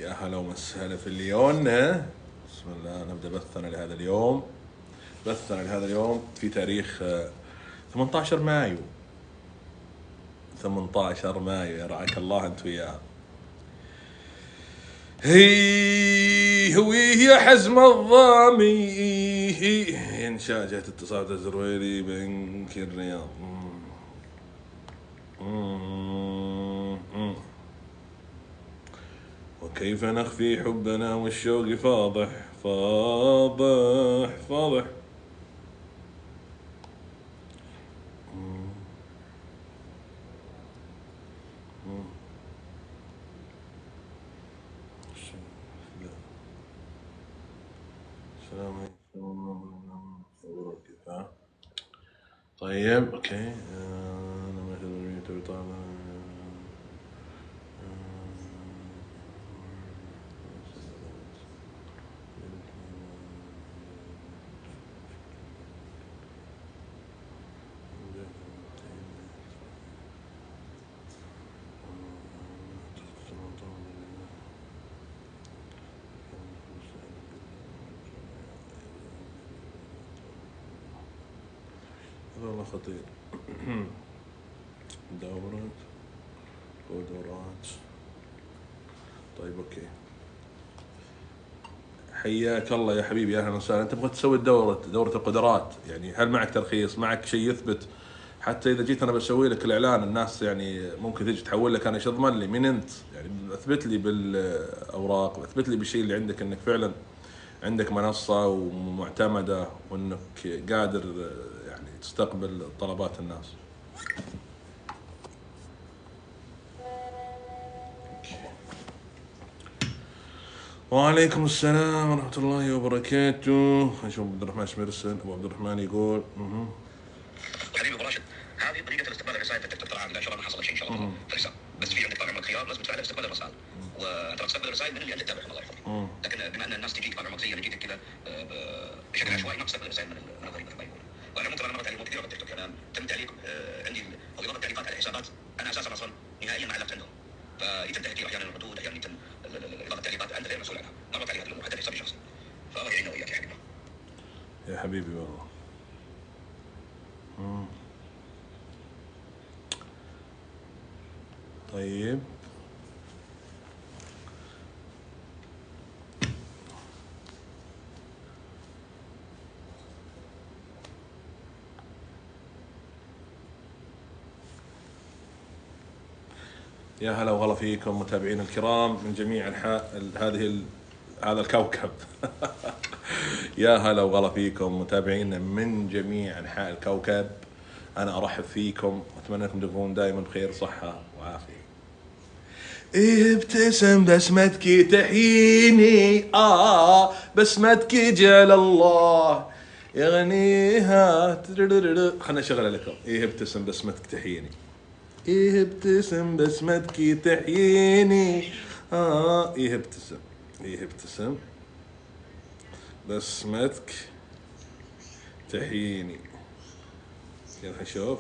يا هلا ومسهلا في الليون. بسم الله نبدأ بثنا لهذا اليوم. بثنا لهذا اليوم في تاريخ 18 مايو. 18 مايو يا رعاك الله انت وياه. هي هوي يا حزم الضامي انشاء جهة اتصالات الزرويري بنك الرياض. وكيف نخفي حبنا والشوق فاضح فاضح فاضح. السلام عليكم. طيب اوكي. انا ما ادري طبعا. والله خطير. دورات ودورات. طيب اوكي. حياك الله يا حبيبي، اهلا وسهلا. انت تبغى تسوي دورة القدرات، يعني هل معك ترخيص؟ معك شيء يثبت؟ حتى اذا جيت انا بسوي لك الاعلان الناس يعني ممكن تجي تحول لك انا ايش اضمن لي مين انت؟ يعني اثبت لي بالاوراق واثبت لي بالشيء اللي عندك انك فعلا عندك منصة ومعتمدة وانك قادر يعني تستقبل طلبات الناس. وعليكم السلام ورحمة الله وبركاته. نشوف عبد الرحمن شمرسن. ابو عبد الرحمن يقول حبيبي ابو راشد، هذه طريقه الاستقبال الرسائل. تكتب تقرا عنها ان شاء الله ما حصل شيء ان شاء الله في الرساله، بس في عندك طال عمرك خيار لازم تفعله استقبال الرسائل، وانت تستقبل الرسائل من اللي انت تتابعهم الله يحفظك. لكن بما ان الناس تجيك طال عمرك زي اللي جيتك كذا بشكل عشوائي ما تستقبل الرسائل من الغريب مثل ما يقول. وانا ممكن انا مرت علي كثير على التيك توك، تم تعليق عندي او اضافه تعليقات على حسابات انا اساسا اصلا نهائيا ما علقت عندهم، فيتم تهجير احيانا الردود، احيانا يتم اضافه تعليقات انت غير مسؤول عنها. مرت علي هذه الامور حتى في حسابي الشخصي، فالله يعيننا واياك يا حبيبنا. يا حبيبي والله. طيب يا هلا وغلا فيكم متابعين الكرام من جميع انحاء هذا الكوكب. يا هلا وغلا فيكم متابعينا من جميع انحاء الكوكب. انا ارحب فيكم واتمنى انكم تكونون دائما بخير صحه وعافيه. ابتسم بسمتك تحييني، بسمتك جعل الله يغنيها. خلنا اشغلها لكم. ابتسم بسمتك تحييني، ابتسم بسمتك تحييني. ابتسم، ابتسم بسمتك تحييني. يلا نشوف.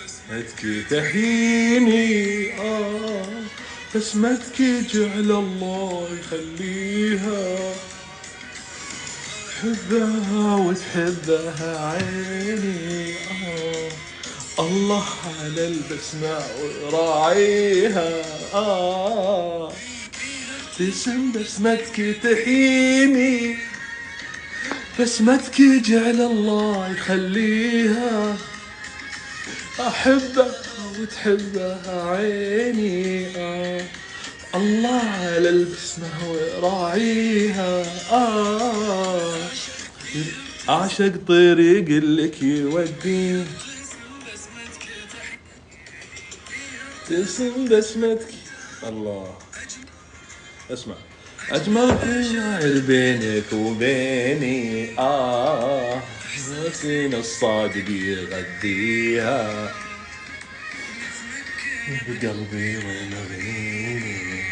بسمتك تحييني، بسمتك جعل الله يخليها. حبها وتحبها عيني، الله على البسمة وراعيها. ابتسم بسمتك تحييني، بسمتك جعل الله يخليها. أحبها وتحبها عيني، الله على البسمة وراعيها. أعشق طريق لك يوديني. ابتسم بسمتك. الله اسمع. أجمل مشاعر بينك وبيني، حسين الصادق يغذيها بقلبي وينغنيني.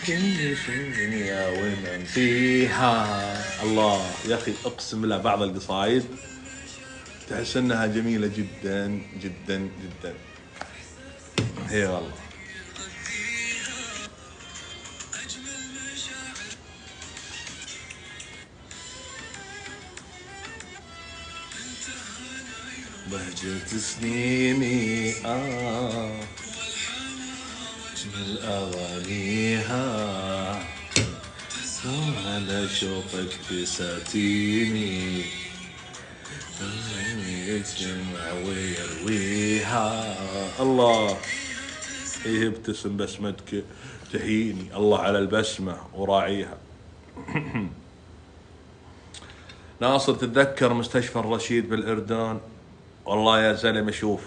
كل دنيا ومن فيها. الله يا أخي أقسم بالله بعض القصايد تحس أنها جميلة جدا جدا جدا. هي والله بهجة سنيني من أغانيها على شوقك بساتيني يجمع ويرويها. الله يبتسم بسمتك تحييني، الله على البسمة وراعيها. ناصر تتذكر مستشفى الرشيد بالأردن؟ والله يا زلمة شوف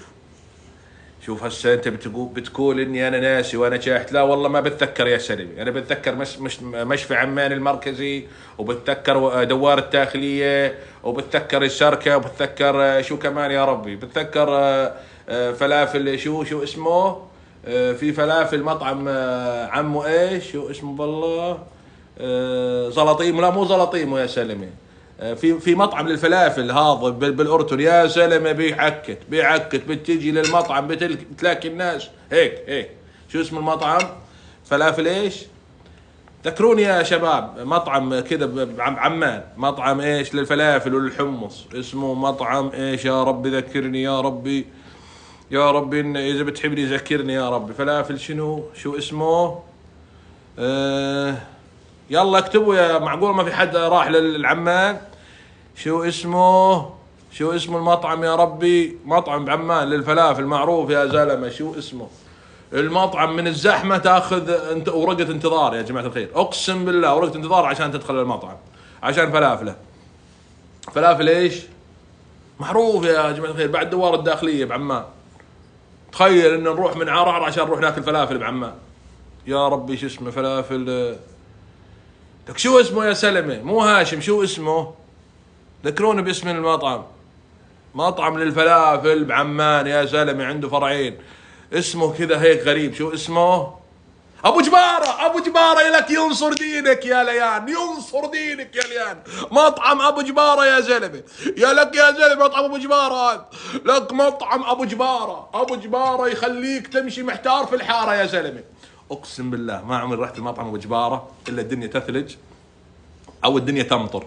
هسه انت بتقول اني انا ناسي وانا شاحت، لا والله ما بتذكر يا سلمي. انا بتذكر مش مشفى عمان المركزي، وبتذكر دوار الداخليه، وبتذكر الشركه، وبتذكر شو كمان يا ربي، بتذكر فلافل شو اسمه، في فلافل مطعم عمو ايش شو اسمه بالله، زلطيمو، لا مو زلطيمو يا سلمي، في مطعم للفلافل هذا بالاردن يا زلمه، بيعكت بتجي للمطعم بتلاقي الناس هيك شو اسم المطعم؟ فلافل ايش؟ ذكروني يا شباب، مطعم كذا بعمان، مطعم ايش للفلافل وللحمص، اسمه مطعم ايش يا ربي ذكرني يا ربي، يا ربي اذا بتحبني ذكرني يا ربي. فلافل شو اسمه؟ يلا اكتبوا يا معقول ما في حد راح للعمان. شو اسمه المطعم يا ربي؟ مطعم بعمان للفلافل معروف يا زلمه. شو اسمه المطعم؟ من الزحمه تاخذ انت ورقه انتظار يا جماعه الخير، اقسم بالله ورقه انتظار عشان تدخل المطعم، عشان فلافل ايش معروف يا جماعه الخير، بعد دوار الداخليه بعمان. تخيل ان نروح من عرعر عشان نروح ناكل فلافل بعمان. يا ربي شو اسمه فلافل، لك شو اسمه يا سلمة؟ مو هاشم، شو اسمه؟ ذكروني باسم المطعم. مطعم للفلافل بعمان يا زلمة، عنده فرعين، اسمه كذا هيك غريب. شو اسمه؟ ابو جبارة لك ينصر دينك يا ليان، ينصر دينك يا ليان. مطعم ابو جبارة يا زلمة، يا لك يا زلمة مطعم ابو جبارة، لك مطعم ابو جبارة يخليك تمشي محتار في الحارة يا زلمة. اقسم بالله ما عمري رحت المطعم ابو جبارة الا الدنيا تثلج او الدنيا تمطر،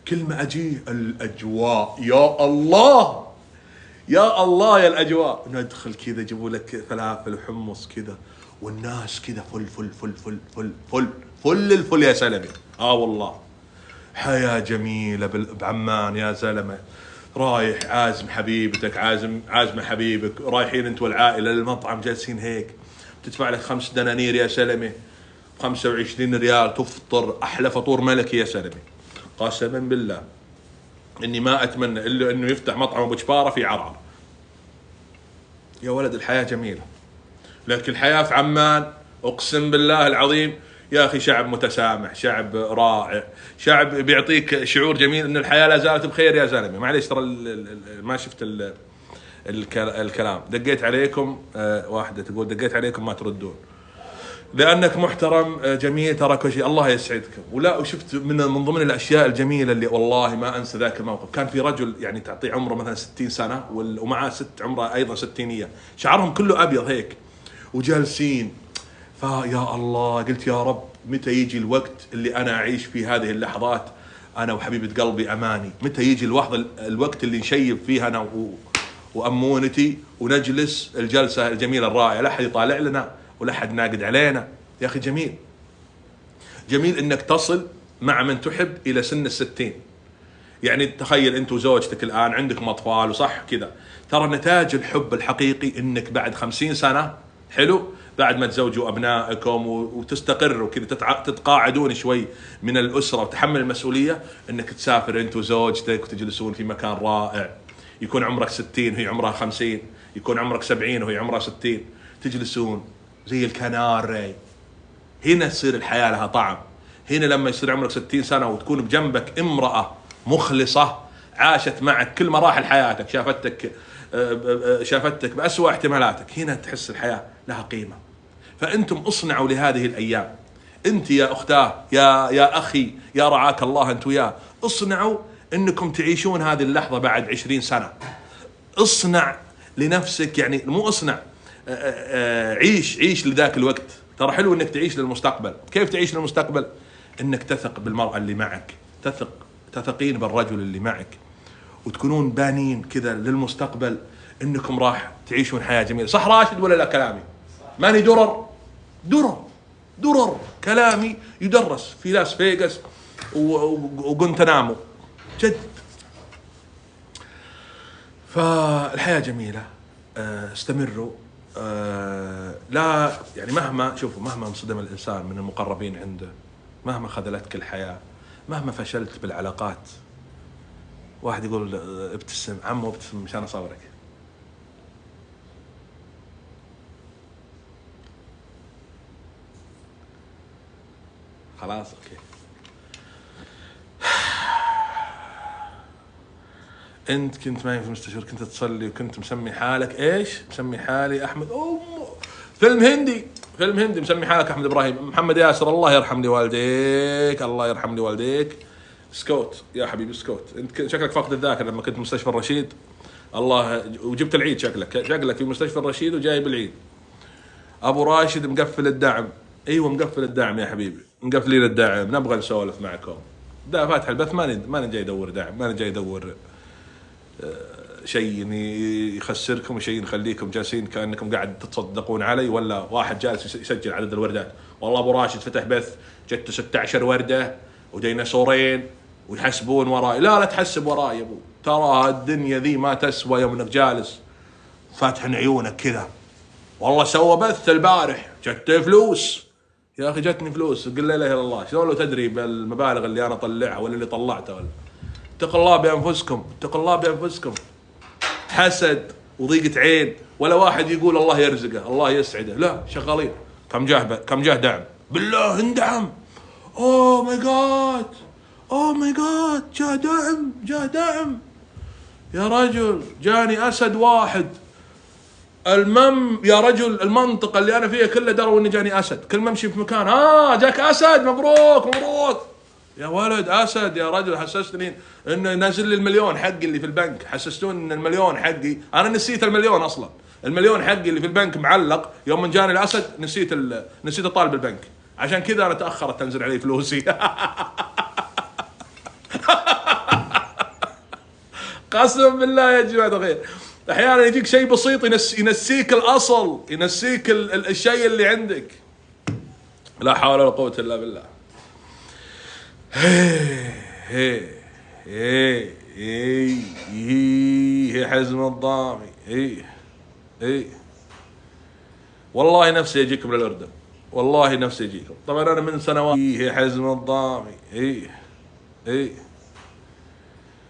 كل ما اجي الاجواء يا الله يا الاجواء، ندخل كذا يجيبوا لك فلافل وحمص كذا، والناس كذا فل الفل يا سلمي. والله حياة جميلة بعمان يا زلمة. رايح عازم حبيبتك، عازمة حبيبك، رايحين انت والعائلة للمطعم، جالسين هيك، تدفع لك 5 دنانير يا سلمة، 25 ريال، تفطر احلى فطور ملكي يا سلمة. قسما بالله اني ما اتمنى الا انه يفتح مطعم ابو جبارة في عرعر. يا ولد الحياة جميلة، لكن الحياة في عمان اقسم بالله العظيم يا اخي شعب متسامح، شعب رائع، شعب بيعطيك شعور جميل ان الحياة لا زالت بخير يا زلمة. معليش ترى ما شفت الكلام، دقيت عليكم واحدة تقول دقيت عليكم ما تردون، لانك محترم جميل، ترى كل شيء الله يسعدكم. ولا وشفت من ضمن الاشياء الجميله اللي والله ما انسى ذاك الموقف، كان في رجل يعني تعطيه عمره مثلا 60 سنه ومعاه ست عمره ايضا 60، شعرهم كله ابيض هيك وجالسين. فيا الله قلت يا رب متى يجي الوقت اللي انا اعيش فيه هذه اللحظات انا وحبيبه قلبي اماني، متى يجي الوقت اللي نشيب فيه انا وامونتي ونجلس الجلسه الجميله الرائعه، لا احد يطالع لنا ولا حد ناقد علينا. يا أخي جميل إنك تصل مع من تحب إلى سن 60. يعني تخيل أنت وزوجتك الآن عندكم أطفال وصح كذا، ترى نتاج الحب الحقيقي إنك بعد 50 سنة حلو، بعد ما تزوجوا أبنائكم وتستقروا كذا تتقاعدون شوي من الأسرة وتحمل المسؤولية، إنك تسافر أنت وزوجتك وتجلسون في مكان رائع، يكون عمرك 60 وهي عمرها 50، يكون عمرك 70 وهي عمرها 60، تجلسون زي الكناري. هنا تصير الحياة لها طعم. هنا لما يصير عمرك 60 سنة وتكون بجنبك امرأة مخلصة عاشت معك كل مراحل حياتك، شافتك بأسوأ احتمالاتك، هنا تحس الحياة لها قيمة. فأنتم اصنعوا لهذه الأيام، أنت يا أختاه يا أخي يا رعاك الله أنت وياه، اصنعوا أنكم تعيشون هذه اللحظة بعد 20 سنة. اصنع لنفسك، يعني مو اصنع، عيش لذاك الوقت. ترى حلو انك تعيش للمستقبل. كيف تعيش للمستقبل؟ انك تثق بالمرأة اللي معك، تثقين بالرجل اللي معك، وتكونون بانين كذا للمستقبل انكم راح تعيشون حياه جميله. صح راشد ولا لا كلامي؟ ماني درر درر درر، كلامي يدرس في لاس فيغاس وغونتنامو جد. فالحياه جميله، استمروا. لا يعني مهما شوفوا، مهما انصدم الانسان من المقربين عنده، مهما خذلتك الحياه، مهما فشلت بالعلاقات، واحد يقول ابتسم عمو، ابتسم مشان اصورك. خلاص اوكي. انت كنت معي في المستشفى، كنت تصلي وكنت مسمي حالك ايش؟ مسمي حالي احمد. فيلم هندي، فيلم هندي، مسمي حالك احمد ابراهيم. محمد ياسر الله يرحم لي والديك، الله يرحم لي والديك. سكوت يا حبيبي سكوت، انت شكلك فاقد الذاكره لما كنت مستشفى الرشيد. الله، وجبت العيد شكلك في مستشفى الرشيد وجايب العيد. ابو راشد مقفل الدعم. ايوه مقفل الدعم يا حبيبي، مقفلين الدعم، نبغى نسولف معكم. دا فاتح البث، ماني جاي ادور دعم، ماني جاي ادور شيء يخسركم وشيء يخليكم جالسين كانكم قاعد تتصدقون علي، ولا واحد جالس يسجل عدد الوردات. والله ابو راشد فتح بث جت 16 ورده وديناصورين ويحسبون وراي. لا تحسب وراي يا ابو، ترى الدنيا ذي ما تسوى يوم انك جالس فاتح عيونك كذا. والله سوى بث البارح جت فلوس يا اخي، جتني فلوس. قل لا اله الا الله. شلون لو تدري بالمبالغ اللي انا اطلعها ولا اللي طلعتها ولا. اتقوا الله بانفسكم، اتقوا الله بانفسكم. حسد وضيقة عين، ولا واحد يقول الله يرزقه الله يسعده، لا شغالين. كم جاه دعم بالله اندعم. اوه ماي جاد، اوه ماي جاد، جاء دعم يا رجل. جاني اسد واحد يا رجل، المنطقة اللي انا فيها كلها دروا اني جاني اسد. كل ما امشي في مكان جاك اسد، مبروك يا ولد اسد يا رجل. حسستني انه نازل لي المليون حقي اللي في البنك، حسستوني ان المليون حقي، انا نسيت المليون اصلا. المليون حقي اللي في البنك معلق، يوم من جاني الاسد نسيت اطالب البنك، عشان كذا انا تاخرت تنزل علي فلوسي. قسم بالله يا جماعه الخير، احيانا يجيك شيء بسيط ينسيك الاصل، ينسيك الشيء اللي عندك. لا حول ولا قوه الا بالله. هي حزم الضامي. والله نفسي يجيكم للأردن، والله نفسي يجيكم. طبعا انا من سنوات. هي حزم الضامي.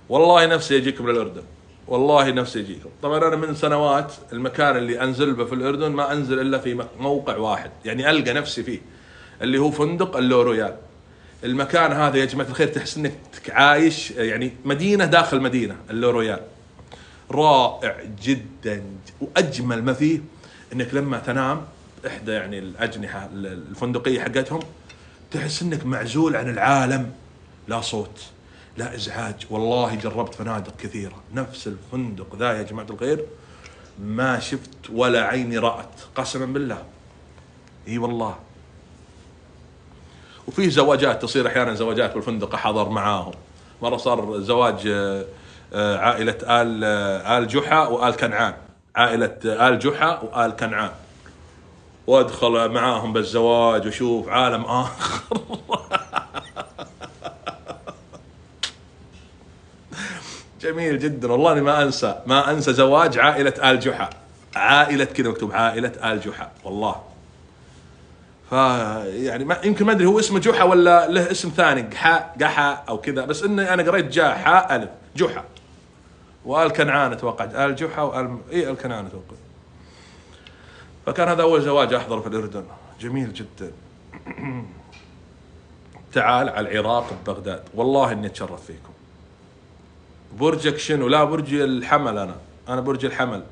والله نفسي يجيكم للأردن، والله نفسي يجيكم. طبعا انا من سنوات المكان اللي انزل به في الأردن ما انزل الا في موقع واحد، يعني القى نفسي فيه، اللي هو فندق اللو رويال. المكان هذا يا جماعة الخير تحس انك عايش يعني مدينة داخل مدينة. اللو رويال رائع جدا، واجمل ما فيه انك لما تنام احدى يعني الاجنحة الفندقية حقتهم تحس انك معزول عن العالم، لا صوت لا ازعاج. والله جربت فنادق كثيرة، نفس الفندق ذا يا جماعة الخير ما شفت ولا عيني رأت، قسما بالله. اي والله. وفيه زواجات تصير احيانا، زواجات بالفندق احضر معاهم. مره صار زواج عائله آل جحا وآل كنعان، عائله آل جحا وآل كنعان، وادخل معاهم بالزواج وشوف عالم اخر. جميل جدا والله. أنا ما انسى زواج عائله آل جحا، عائله كذا مكتوب عائله آل جحا والله. يعني ما يمكن ما ادري هو اسمه جحا ولا له اسم ثاني، قحا او كذا، بس اني انا قريت حاء الف جحا. وآل كنعان اتوقع، آل جحا آل كنعان اتوقع. فكان هذا اول زواج احضره في الاردن، جميل جدا. تعال على العراق ببغداد، والله اني اتشرف فيكم. برجك شنو؟ لا برج الحمل. انا برج الحمل،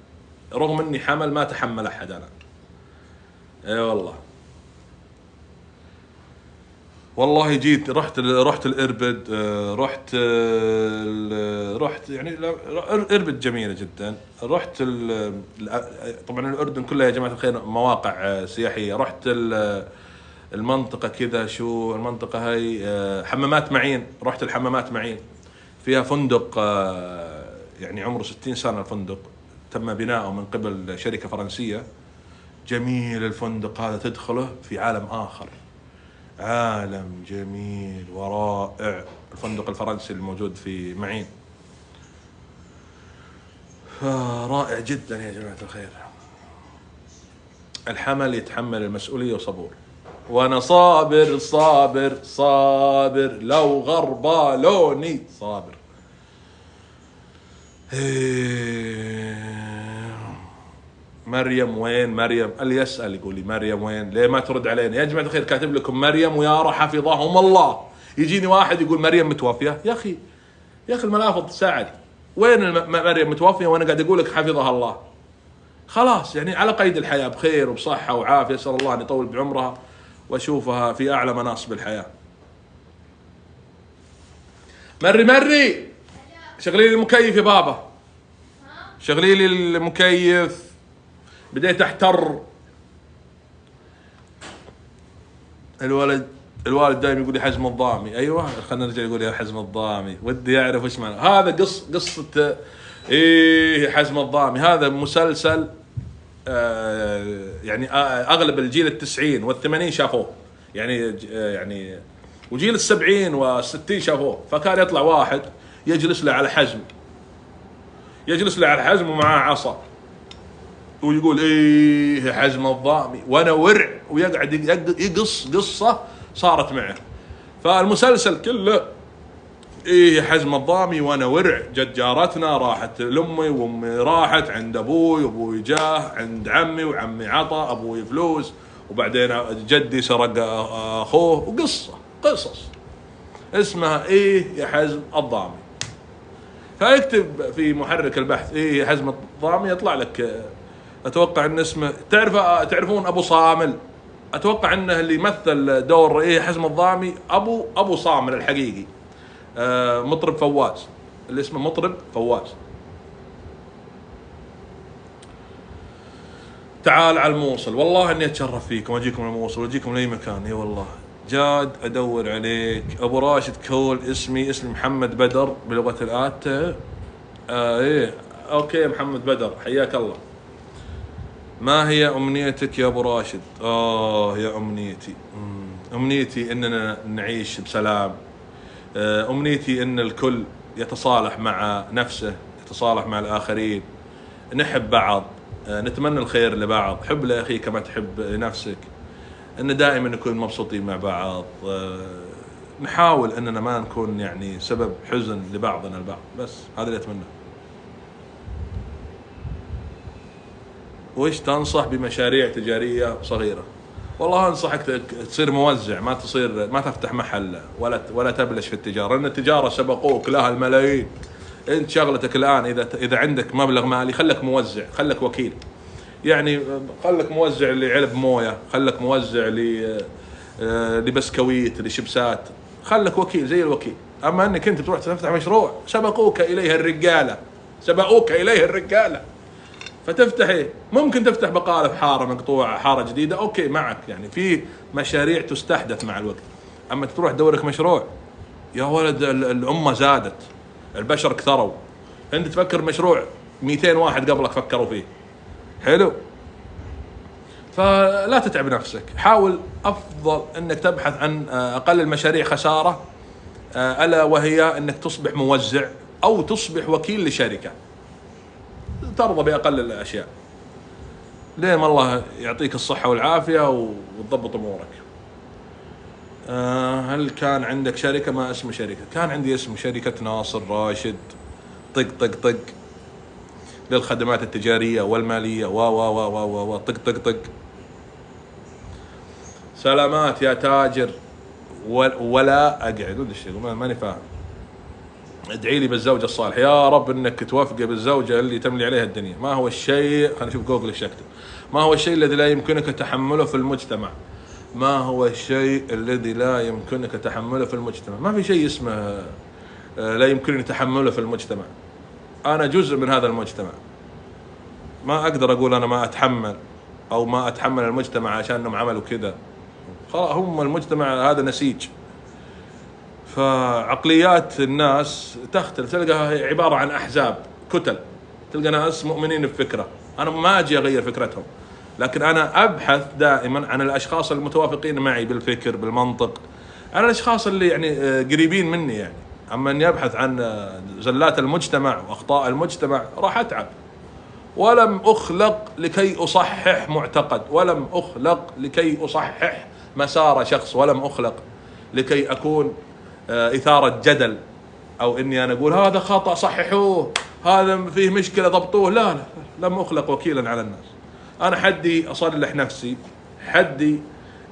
رغم اني حمل ما تحمل احد انا. اي والله. والله جيت رحت الاربد، رحت يعني اربد جميله جدا. رحت طبعا الاردن كلها يا جماعه الخير مواقع سياحيه. رحت المنطقه كذا، شو المنطقه هاي؟ حمامات معين. رحت الحمامات معين، فيها فندق يعني عمره 60 سنه الفندق، تم بناؤه من قبل شركة فرنسية. جميل الفندق هذا، تدخله في عالم آخر، عالم جميل ورائع. الفندق الفرنسي الموجود في معين رائع جدا يا جماعة الخير. الحمل يتحمل المسؤولية وصبور، وأنا صابر صابر صابر لو غربالوني صابر. مريم وين مريم؟ اللي يسأل يقول لي مريم وين؟ ليه ما ترد علينا يا جماعة الخير؟ كاتب لكم مريم ويارا حفظهم الله. يجيني واحد يقول مريم متوفية. يا أخي الملافظ ساعد، وين مريم متوفية وأنا قاعد أقول لك حفظها الله؟ خلاص يعني على قيد الحياة بخير وبصحة وعافية، أسأل الله أن يطول بعمرها وأشوفها في أعلى مناصب الحياة. مري شغلي لي المكيف يا بابا، شغلي لي المكيف، بديت أحتر. الوالد دائما يقول لي حزم الضامي. أيوة خلنا نرجع يقول لي حزم الضامي، ودي أعرف وش معنى هذا. قصة إيه حزم الضامي؟ هذا مسلسل يعني أغلب الجيل 90 وال80 شافوه، يعني وجيل 70 و60 شافوه. فكان يطلع واحد يجلس له على حزم ومعاه عصا ويقول إيه حزم الضامي، وأنا ورع، ويقعد يقص قصة صارت معه. فالمسلسل كله إيه حزم الضامي وأنا ورع. جد جارتنا راحت لأمي، وأمي راحت عند أبوي، وأبوي جاه عند عمي، وعمي عطى أبوي فلوس، وبعدين جدي سرق أخوه، قصص اسمها إيه يا حزم الضامي. فاكتب في محرك البحث إيه حزم الضامي يطلع لك. أتوقع أن اسمه تعرفون أبو صامل، أتوقع أنه اللي يمثل دور إيه حزم الضامي أبو صامل الحقيقي، مطرب فواز، اللي اسمه مطرب فواز. تعال على الموصل، والله اني اتشرف فيكم، اجيكم الموصل واجيكم لاي مكان. اي والله جاد ادور عليك. ابو راشد كول، اسمي محمد بدر بلغة الآت. ايه اوكي محمد بدر، حياك الله. ما هي امنيتك يا ابو راشد؟ يا امنيتي اننا نعيش بسلام. امنيتي ان الكل يتصالح مع نفسه، يتصالح مع الاخرين، نحب بعض، نتمنى الخير لبعض، حب لاخيك كما تحب لنفسك، ان دائما نكون مبسوطين مع بعض، نحاول اننا ما نكون يعني سبب حزن لبعضنا البعض. بس هذا اللي اتمناه. وش تنصح بمشاريع تجارية صغيرة؟ والله انصحك تصير موزع، ما تفتح محل ولا تبلش في التجارة، لأن التجارة سبقوك لها الملايين. انت شغلتك الآن اذا عندك مبلغ مالي خلك موزع، خلك وكيل، يعني خلك موزع لعلب موية، خلك موزع لبسكويت، لشبسات، خلك وكيل زي الوكيل. اما انك انت تروح تفتح مشروع سبقوك اليه الرجالة، فتفتح ايه؟ ممكن تفتح بقالة في حارة مقطوعة، حارة جديدة، اوكي معك، يعني في مشاريع تستحدث مع الوقت. اما تروح دورك مشروع، يا ولد الأمة زادت، البشر كثروا، انت تفكر مشروع 200 واحد قبلك فكروا فيه. حلو، فلا تتعب نفسك، حاول افضل انك تبحث عن اقل المشاريع خسارة، الا وهي انك تصبح موزع او تصبح وكيل لشركة، ترضى بأقل الأشياء. لين ما الله يعطيك الصحة والعافية وتضبط أمورك. هل كان عندك شركة؟ ما اسم شركة؟ كان عندي اسم شركة ناصر راشد طق للخدمات التجارية والمالية طق. سلامات يا تاجر، ولا أقعد ولا شيء، ماني فاهم. ادعي لي بالزوجة الصالحة، يا رب انك توفق بالزوجة اللي تملي عليها الدنيا. ما هو الشيء، خلينا نشوف جوجل ايش يكتب. ما هو الشيء الذي لا يمكنك تحمله في المجتمع؟ ما هو الشيء الذي لا يمكنك تحمله في المجتمع؟ ما في شيء اسمه لا يمكنني تحمله في المجتمع. انا جزء من هذا المجتمع، ما اقدر اقول انا ما اتحمل او ما اتحمل المجتمع عشان انهم عملوا كذا. خلاص هم المجتمع هذا نسيج، فعقليات الناس تختلف، تلقاها عبارة عن أحزاب، كتل، تلقى ناس مؤمنين بفكره، انا ما اجي اغير فكرتهم، لكن انا ابحث دائما عن الاشخاص المتوافقين معي بالفكر بالمنطق، عن الاشخاص اللي يعني قريبين مني يعني. اما اني ابحث عن زلات المجتمع واخطاء المجتمع راح اتعب. ولم اخلق لكي اصحح معتقد، ولم اخلق لكي اصحح مسار شخص، ولم اخلق لكي اكون اثارة جدل، او اني انا اقول هذا خطأ صححوه، هذا فيه مشكلة ضبطوه. لا لا، لم اخلق وكيلا على الناس. انا حدي اصلح نفسي، حدي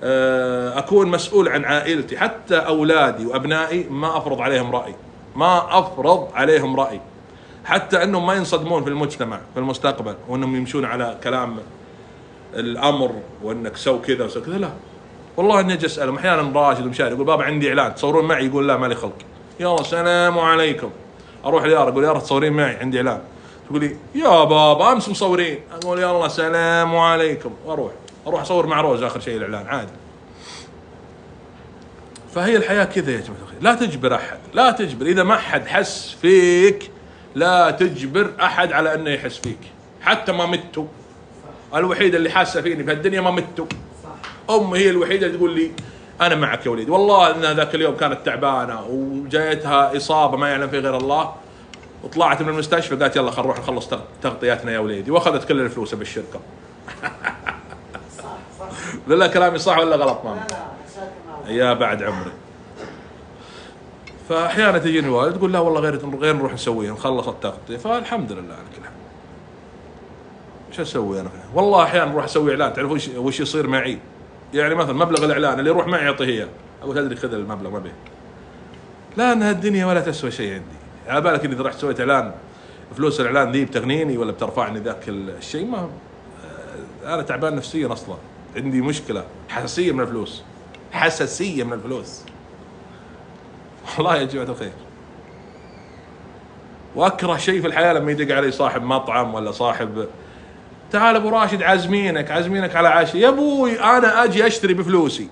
اكون مسؤول عن عائلتي، حتى اولادي وابنائي ما افرض عليهم رأي، ما افرض عليهم رأي، حتى انهم ما ينصدمون في المجتمع في المستقبل وانهم يمشون على كلام الامر وانك سو كذا وسو كذا. لا والله اني اجي اسالهم احيانا راشد ومشاري يقول بابا عندي اعلان تصورون معي، يقول لا مالي خلق. يلا السلام عليكم. اروح ليارا اقول يارا تصورين معي عندي اعلان، تقول لي يا بابا امس مصورين، اقول يلا سلام عليكم واروح اصور مع روز اخر شيء الاعلان عادي. فهي الحياه كذا يا جماعه الخير، لا تجبر احد، لا تجبر. اذا ما حد حس فيك لا تجبر احد على انه يحس فيك، حتى ما متوا. الوحيده اللي حاسه فيني في الدنيا ما متوا، امي هي الوحيده اللي تقول لي انا معك يا وليدي. والله ان ذاك اليوم كانت تعبانه وجايتها اصابه ما يعلم فيه غير الله، وطلعت من المستشفى قالت يلا خلينا نروح نخلص تغطياتنا يا وليدي، واخذت كل الفلوس بالشركه. لا كلامي صح ولا غلط ماما؟ يا بعد عمري. فاحيانا تجيني الوالد تقول لا والله غير نروح نسويه نخلص التغطيه، فالحمد لله على كل حال. شو اسوي انا؟ والله احيانا اروح اسوي اعلان، تعرف وش يصير معي؟ يعني مثلا مبلغ الاعلان اللي يروح معي يعطيه اياه، اقول ادري خذ المبلغ ما به. لا ان الدنيا ولا تسوى شيء عندي، على بالك اني اذا رحت سويت اعلان فلوس الاعلان ذي بتغنيني ولا بترفعني ذاك الشيء؟ ما انا تعبان نفسيا اصلا، عندي مشكله حساسيه من الفلوس، حساسيه من الفلوس. والله يا جماعه الخير. واكره شيء في الحياه لما يدق علي صاحب مطعم ولا صاحب تعال ابو راشد عازمينك على عشاء. يا ابوي انا اجي اشتري بفلوسي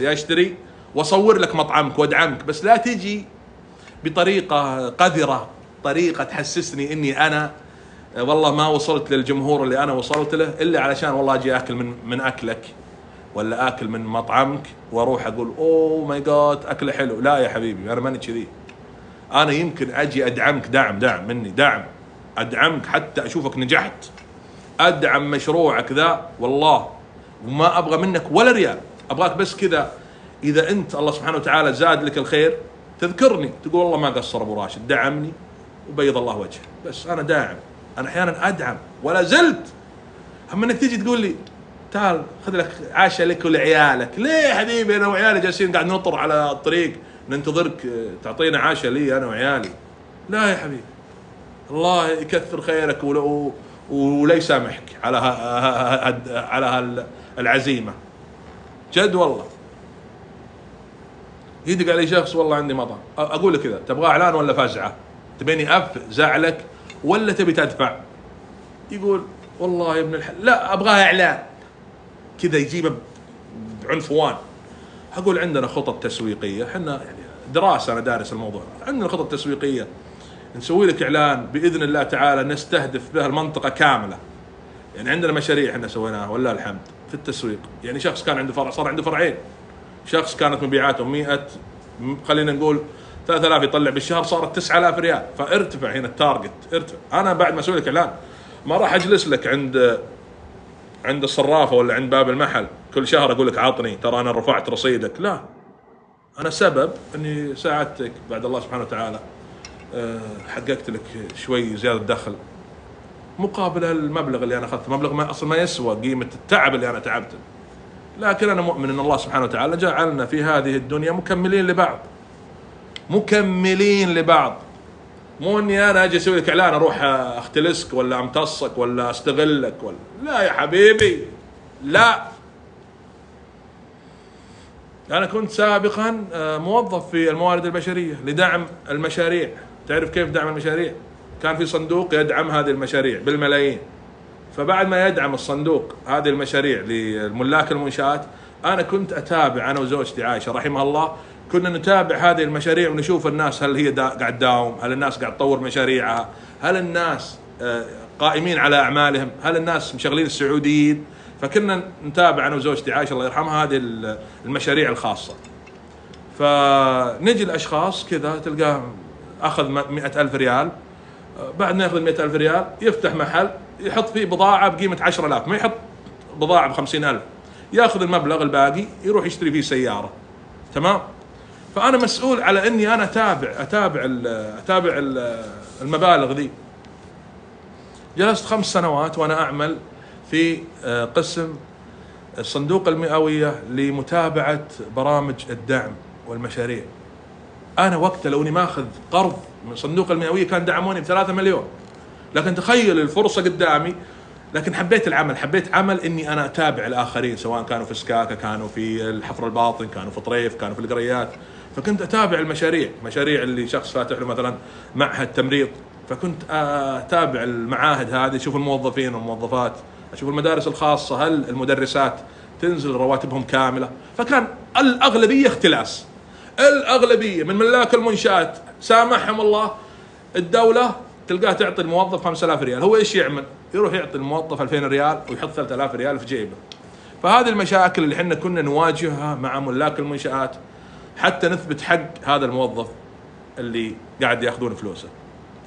اشتري واصور لك مطعمك وادعمك، بس لا تجي بطريقه قذره، طريقه تحسسني اني انا والله ما وصلت للجمهور اللي انا وصلت له الا علشان والله اجي اكل من اكلك ولا اكل من مطعمك واروح اقول اوه ماي جاد اكله حلو. لا يا حبيبي انا ماني كذي. انا يمكن اجي ادعمك دعم مني، ادعمك حتى اشوفك نجحت، ادعم مشروعك ذا والله، وما ابغى منك ولا ريال، ابغاك بس كذا اذا انت الله سبحانه وتعالى زاد لك الخير تذكرني، تقول والله ما قصر ابو راشد دعمني وبيض الله وجهه. بس انا داعم، انا احيانا ادعم ولا زلت. اما انك تيجي تقول لي تعال خذ لك عشاء لك ولعيالك، ليه يا حبيبي انا وعيالي جالسين قاعد نطر على الطريق ننتظرك تعطينا عشاء لي انا وعيالي؟ لا يا حبيبي الله يكثر خيرك ولا يسامحك على العزيمه. جد والله يدق علي شخص والله عندي مطعم، اقول له كذا تبغى اعلان ولا فزعه؟ تبيني افزع لك ولا تبي تدفع؟ يقول والله يا ابن الحلال لا ابغاها اعلان. كذا يجيبه بعنفوان. اقول عندنا خطط تسويقيه، احنا يعني دراسه انا دارس الموضوع، عندنا خطط تسويقيه نسوي لك اعلان باذن الله تعالى نستهدف بها المنطقه كامله. يعني عندنا مشاريع احنا سويناها ولله الحمد في التسويق. يعني شخص كان عنده فرع صار عنده فرعين، شخص كانت مبيعاته 100 خلينا نقول 3000 يطلع بالشهر صارت 9000 ريال، فارتفع هنا التارجت ارتفع. انا بعد ما اسوي لك اعلان ما راح اجلس لك عند الصرافه ولا عند باب المحل كل شهر اقول لك عطني ترى انا رفعت رصيدك، لا انا سبب اني ساعدتك بعد الله سبحانه وتعالى حققت لك شوي زياده دخل مقابل المبلغ اللي انا اخذته، مبلغ ما اصلا ما يسوى قيمه التعب اللي انا تعبته. لكن انا مؤمن ان الله سبحانه وتعالى جعلنا في هذه الدنيا مكملين لبعض. مو اني انا اجي اسوي لك اعلان اروح اختلسك ولا امتصك ولا استغلك ولا، لا يا حبيبي لا. انا كنت سابقا موظف في الموارد البشريه لدعم المشاريع. تعرف كيف دعم المشاريع؟ كان في صندوق يدعم هذه المشاريع بالملايين، فبعد ما يدعم الصندوق هذه المشاريع للملاك المنشآت انا كنت اتابع انا وزوجتي عائشه رحمها الله، كنا نتابع هذه المشاريع ونشوف الناس هل هي قاعد تداوم، هل الناس قاعد تطور مشاريعها، هل الناس قائمين على اعمالهم؟ هل الناس مشغلين السعوديين؟ فكنا نتابع انا وزوجتي عائشه الله يرحمها هذه المشاريع الخاصه. فنجي الاشخاص كذا تلقاه اخذ 100,000 ريال، بعد ما ياخذ 100,000 ريال يفتح محل يحط فيه بضاعه بقيمه 10,000، ما يحط بضاعه ب50,000، ياخذ المبلغ الباقي يروح يشتري فيه سياره. تمام؟ فانا مسؤول على اني انا اتابع المبالغ ذي. جلست 5 سنوات وانا اعمل في قسم الصندوق المئويه لمتابعه برامج الدعم والمشاريع. انا وقتها لو اني ماخذ قرض من صندوق المئويه كان دعموني ب3 مليون، لكن تخيل الفرصه قدامي. لكن حبيت العمل، حبيت عمل اني انا اتابع الاخرين، سواء كانوا في سكاكه، كانوا في الحفر الباطن، كانوا في طريف، كانوا في القريات. فكنت اتابع مشاريع اللي شخص فاتح له مثلا معهد تمريض، فكنت اتابع المعاهد هذه، اشوف الموظفين والموظفات، اشوف المدارس الخاصه هل المدرسات تنزل رواتبهم كامله. فكان الاغلبيه اختلاس، الاغلبيه من ملاك المنشات سامحهم الله، الدوله تلقاه تعطي الموظف 5,000 ريال، هو ايش يعمل؟ يروح يعطي الموظف 2,000 ريال ويحط 3,000 ريال في جيبه. فهذه المشاكل اللي احنا كنا نواجهها مع ملاك المنشآت حتى نثبت حق هذا الموظف اللي قاعد ياخذون فلوسه.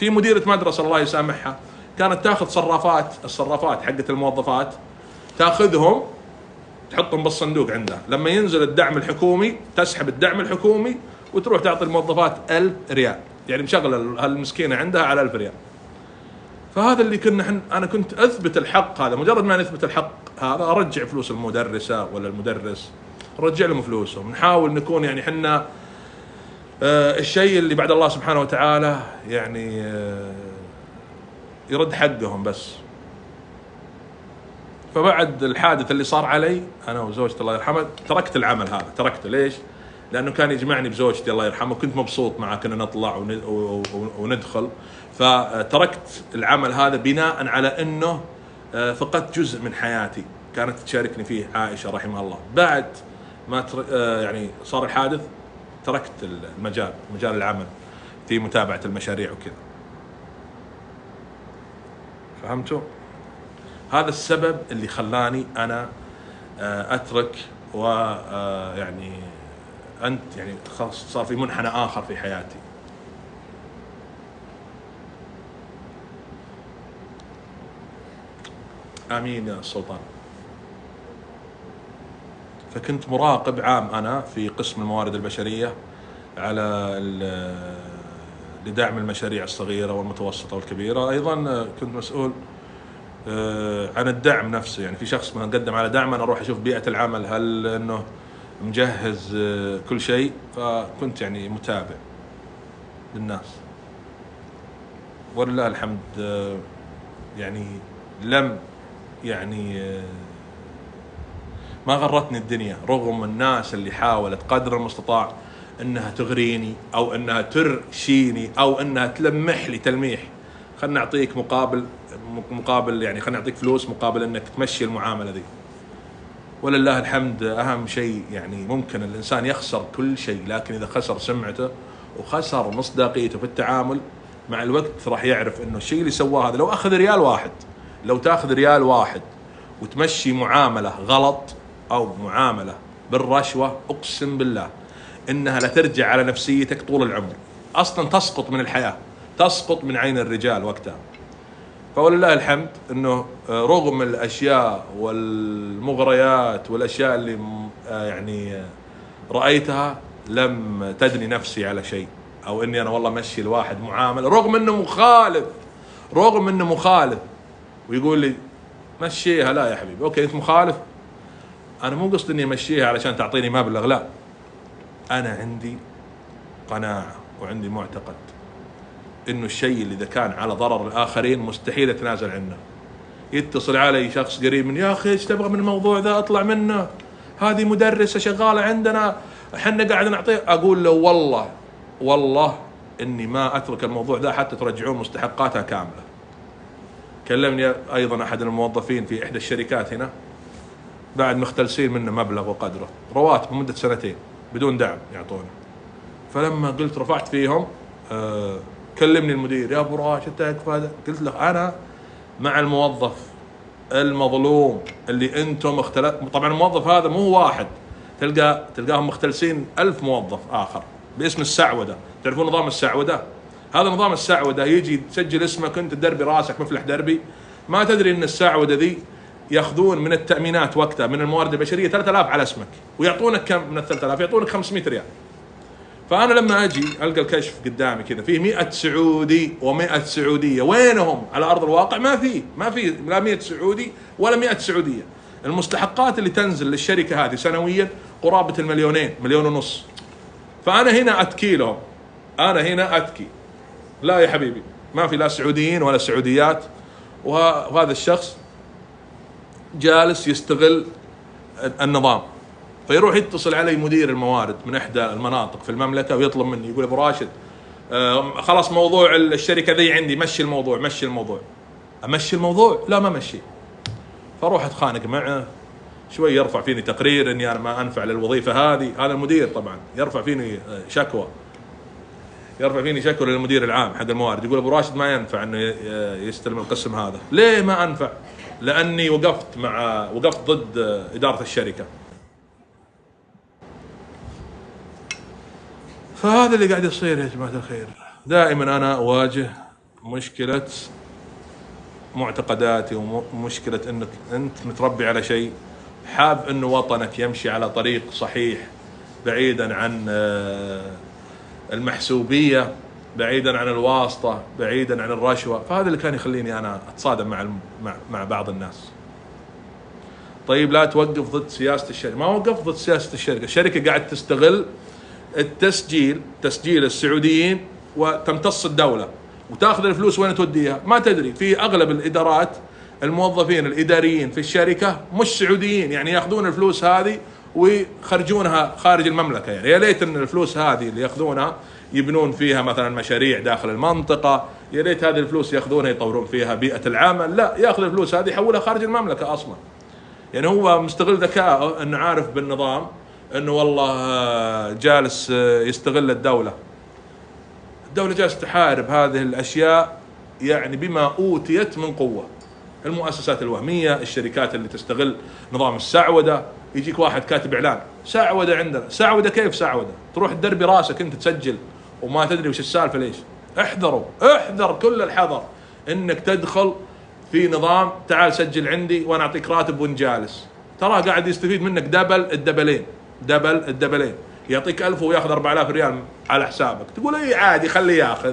في مديرة مدرسة الله يسامحها كانت تاخذ الصرافات حقت الموظفات، تاخذهم تحطهم بالصندوق عندها، لما ينزل الدعم الحكومي تسحب الدعم الحكومي وتروح تعطي الموظفات 1,000 ريال، يعني مشغله هالمسكينه عندها على 1000 ريال. فهذا اللي انا كنت اثبت الحق هذا. مجرد ما نثبت الحق هذا ارجع فلوس المدرسه ولا المدرس، نرجع لهم فلوسهم. نحاول نكون يعني احنا الشيء اللي بعد الله سبحانه وتعالى يعني يرد حقهم بس. فبعد الحادث اللي صار علي انا وزوجتي الله يرحمها تركت العمل هذا. تركته ليش؟ لانه كان يجمعني بزوجتي الله يرحمها، كنت مبسوط معه، كنا نطلع وندخل. فتركت العمل هذا بناء على انه فقدت جزء من حياتي كانت تشاركني فيه عائشه رحمها الله. بعد ما يعني صار الحادث تركت مجال العمل في متابعه المشاريع وكذا. فهمتوا؟ هذا السبب اللي خلاني انا اترك ويعني انت يعني خلاص صار في منحنى اخر في حياتي. امين يا السلطان. فكنت مراقب عام انا في قسم الموارد البشريه على لدعم المشاريع الصغيره والمتوسطه والكبيره. ايضا كنت مسؤول عن الدعم نفسه، يعني في شخص ما قدم على دعم انا اروح اشوف بيئه العمل هل انه مجهز كل شيء. فكنت يعني متابع للناس ولله الحمد. يعني لم يعني ما غرتني الدنيا، رغم الناس اللي حاولت قدر المستطاع انها تغريني او انها ترشيني او انها تلمح لي تلميح، خلنا نعطيك مقابل يعني خلنا نعطيك فلوس مقابل انك تمشي المعامله ذي. ولله الحمد اهم شيء يعني ممكن الانسان يخسر كل شيء، لكن اذا خسر سمعته وخسر مصداقيته في التعامل مع الوقت راح يعرف انه الشيء اللي سواه هذا، لو اخذ ريال واحد، لو تاخذ ريال واحد وتمشي معامله غلط او معامله بالرشوه، اقسم بالله انها لا ترجع على نفسيتك طول العمر، اصلا تسقط من الحياه، تسقط من عين الرجال وقتها. فولله الحمد انه رغم الاشياء والمغريات والاشياء اللي يعني رايتها لم تدني نفسي على شيء، او اني انا والله مشي الواحد معامله رغم انه مخالف ويقول لي مشيها. لا يا حبيبي، اوكي انت مخالف، انا مو قصدي اني امشيها علشان تعطيني مبلغ، لا، انا عندي قناعه وعندي معتقد انه الشيء اللي اذا كان على ضرر الاخرين مستحيل اتنازل عنه. يتصل علي شخص قريب مني، يا اخي ايش تبغى من الموضوع ذا، اطلع منه، هذه مدرسه شغاله عندنا احنا قاعد نعطيه. اقول له والله اني ما اترك الموضوع ذا حتى ترجعون مستحقاتها كامله. كلمني ايضا احد الموظفين في احدى الشركات هنا بعد مختلسين منه مبلغ وقدره، رواتب مده 2 بدون دعم يعطونه. فلما قلت رفعت فيهم كلمني المدير، يا ابو راشد هذا، قلت له انا مع الموظف المظلوم اللي انتم طبعا الموظف هذا مو واحد، تلقاهم مختلسين 1000 موظف اخر باسم السعوده. تعرفون نظام السعوده؟ هذا نظام السعوده يجي تسجل اسمك انت تدربي راسك مفلح دربي، ما تدري ان السعوده ذي ياخذون من التامينات وقتها من الموارد البشريه 3000 على اسمك، ويعطونك كم من ال 3000؟ يعطونك 500 ريال. فانا لما اجي القى الكشف قدامي كذا فيه 100 سعودي و100 سعوديه، وينهم على ارض الواقع؟ ما في لا 100 سعودي ولا 100 سعوديه. المستحقات اللي تنزل للشركه هذه سنويا قرابه المليونين، مليون ونص. فانا هنا اتكي لهم، انا هنا اتكي، لا يا حبيبي ما في لا سعوديين ولا سعوديات. وهذا الشخص جالس يستغل النظام، فيروح يتصل علي مدير الموارد من احدى المناطق في المملكه ويطلب مني، يقول ابو راشد خلاص موضوع الشركه ذي عندي، مشي الموضوع. امشي الموضوع؟ لا ما مشي. فاروح اتخانق معه شوي، يرفع فيني تقرير اني انا ما انفع للوظيفه هذه. هذا المدير طبعا يرفع فيني شكوى للمدير العام حق الموارد، يقول ابو راشد ما ينفع انه يستلم القسم هذا. ليه ما انفع؟ لاني وقفت ضد اداره الشركه. فهذا اللي قاعد يصير يا جماعه الخير. دائما انا اواجه مشكله معتقداتي ومشكله انك انت متربي على شيء، حاب انه وطنك يمشي على طريق صحيح بعيدا عن المحسوبيه، بعيدا عن الواسطه، بعيدا عن الرشوه. فهذا اللي كان يخليني انا اتصادم مع بعض الناس. طيب لا توقف ضد سياسه الشركه. ما وقفت ضد سياسه الشركه، الشركه قاعد تستغل تسجيل السعوديين وتمتص الدوله وتاخذ الفلوس وين توديها ما تدري. في اغلب الادارات الموظفين الاداريين في الشركه مش سعوديين، يعني ياخذون الفلوس هذه ويخرجونها خارج المملكه. يعني يا ليت ان الفلوس هذه اللي ياخذونها يبنون فيها مثلا مشاريع داخل المنطقه، يا ليت هذه الفلوس ياخذونها يطورون فيها بيئه العمل. لا، ياخذ الفلوس هذه يحولها خارج المملكه اصلا. يعني هو مستغل ذكائه انه عارف بالنظام انه والله جالس يستغل الدوله جالسه تحارب هذه الاشياء يعني بما اوتيت من قوه. المؤسسات الوهميه، الشركات اللي تستغل نظام السعوده. يجيك واحد كاتب اعلان سعوده عندنا، سعوده كيف سعوده؟ تروح تدربي راسك انت تسجل وما تدري وش السالفه ليش. احذر كل الحذر انك تدخل في نظام تعال سجل عندي وانا اعطيك راتب وانت جالس. ترى قاعد يستفيد منك دبل الدبلين. يعطيك 1000 وياخذ 4000 ريال على حسابك. تقول اي عادي خليه ياخذ.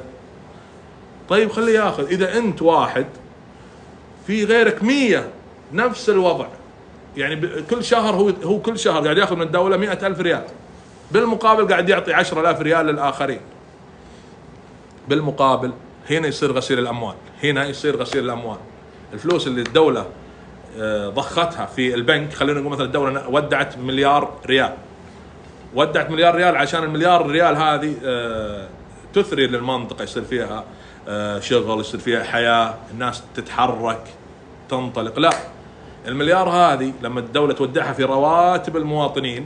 طيب خليه ياخذ. اذا انت واحد في غيرك 100 نفس الوضع، يعني كل شهر هو كل شهر قاعد ياخذ من الدوله 100,000 ريال، بالمقابل قاعد يعطي 10,000 ريال للآخرين. بالمقابل هنا يصير غسيل الأموال. الفلوس اللي الدولة ضختها في البنك، خلينا نقول مثلا الدولة ودعت مليار ريال عشان المليار ريال هذه تثري للمنطقة، يصير فيها شغل، يصير فيها حياة، الناس تتحرك تنطلق. لا، المليار هذه لما الدولة تودعها في رواتب المواطنين،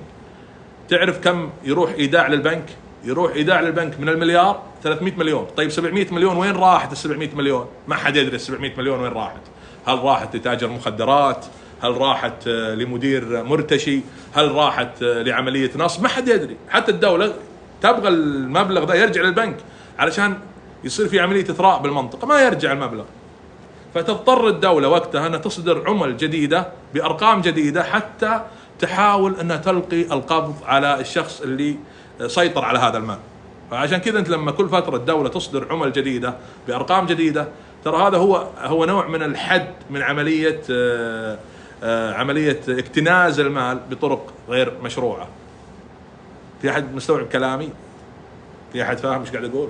تعرف كم يروح إيداع للبنك؟ يروح إيداع للبنك من المليار 300 مليون. طيب 700 مليون وين راحت؟ ال 700 مليون ما حد يدري. ال 700 مليون وين راحت؟ هل راحت لتاجر مخدرات؟ هل راحت لمدير مرتشي؟ هل راحت لعملية نصب؟ ما حد يدري. حتى الدولة تبغى المبلغ ذا يرجع للبنك علشان يصير في عملية إثراء بالمنطقة، ما يرجع المبلغ. فتضطر الدولة وقتها أنها تصدر عمل جديدة بأرقام جديدة حتى تحاول أنها تلقي القبض على الشخص اللي سيطر على هذا المال. فعشان كذا أنت لما كل فترة الدولة تصدر عمل جديدة بأرقام جديدة، ترى هذا هو نوع من الحد من عملية اكتناز المال بطرق غير مشروعة. في أحد مستوعب كلامي؟ في أحد فاهم ايش قاعد أقول؟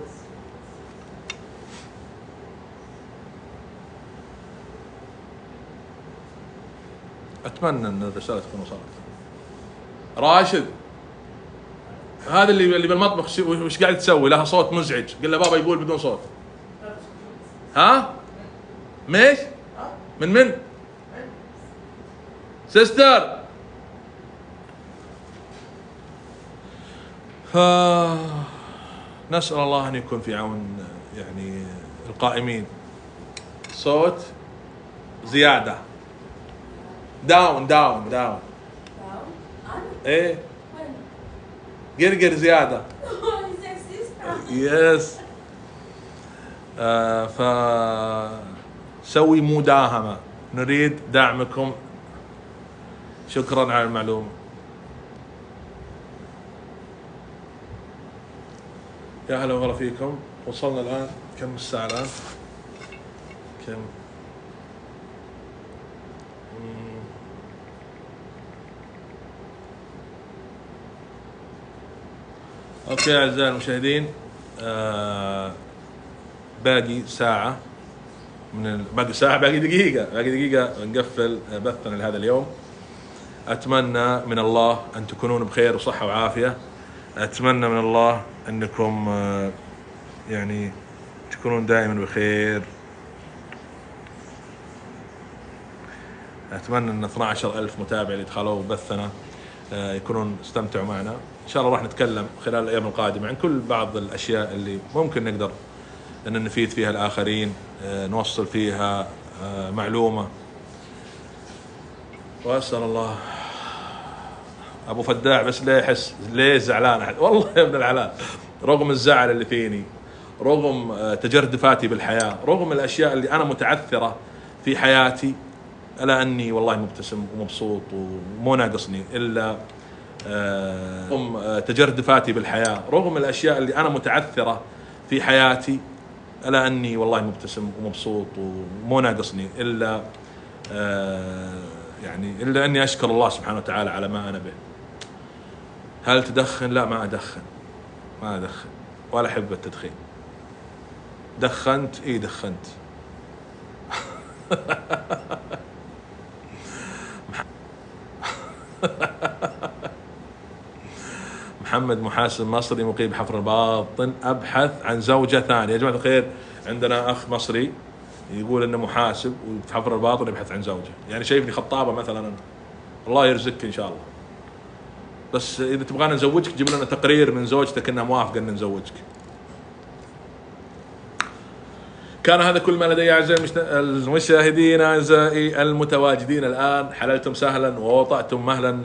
أتمنى أن الرسالة تكون وصلت. راشد هذا اللي بالمطبخ وش قاعد تسوي؟ لها صوت مزعج. قل له بابا يقول بدون صوت. ها؟ ميش؟ من؟ سيستر. نسأل الله أن يكون في عون يعني القائمين. صوت زيادة. داون داون داون. داون؟ أنا؟ ايه وين؟ قرقر زيادة. سكسيست. يس. فسوي مداهمة، نريد دعمكم. شكرا على المعلومة. يا هلا وغلا فيكم. وصلنا الآن كم الساعة الآن؟ كم؟ اوكي اعزائي المشاهدين، باقي ساعة باقي ساعة، باقي دقيقة نقفل بثنا لهذا اليوم. اتمنى من الله ان تكونون بخير وصحة وعافية. اتمنى من الله انكم يعني تكونون دائما بخير. اتمنى ان 12,000 متابع اللي دخلوا بثنا يكونون استمتعوا معنا. ان شاء الله راح نتكلم خلال الايام القادمه عن كل بعض الاشياء اللي ممكن نقدر ان نفيد فيها الاخرين، نوصل فيها معلومه. واسال الله. ابو فداع بس ليه يحس ليه زعلان احد؟ والله يا ابن الحلال، رغم الزعل اللي فيني، رغم تجردفاتي بالحياه، رغم الاشياء اللي انا متعثره في حياتي، الا اني والله مبتسم ومبسوط ومو ناقصني الا رغم تجردفاتي بالحياه، رغم الاشياء اللي انا متعثره في حياتي، الا اني والله مبتسم ومبسوط ومو ناقصني الا يعني الا اني اشكر الله سبحانه وتعالى على ما انا به. هل تدخن؟ لا ما ادخن، ما ادخن ولا احب التدخين. دخنت؟ اي دخنت. محمد محاسن مصري مقيم حفر الباطن، ابحث عن زوجة ثانية. يا جماعة الخير، عندنا اخ مصري يقول انه محاسب وفي حفر الباطن يبحث عن زوجة، يعني شايفني خطابة مثلا أنا. الله يرزقك ان شاء الله، بس اذا تبغانا نزوجك جيب لنا تقرير من زوجتك انها موافقة ان نزوجك. كان هذا كل ما لدي اعزائي المشاهدين، اعزائي المتواجدين الان. حللتم سهلا ووطأتم مهلا.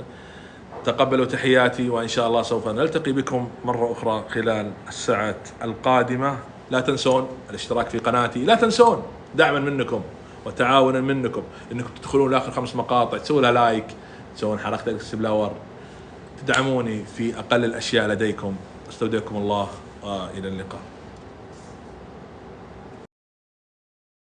تقبلوا تحياتي، وإن شاء الله سوف نلتقي بكم مرة أخرى خلال الساعات القادمة. لا تنسون الاشتراك في قناتي، لا تنسون دعما منكم وتعاونا منكم انكم تدخلون لاخر 5 مقاطع، تسوون لها لايك، تسوون حركة السبلاور، تدعموني في اقل الاشياء لديكم. استودعكم الله والى اللقاء.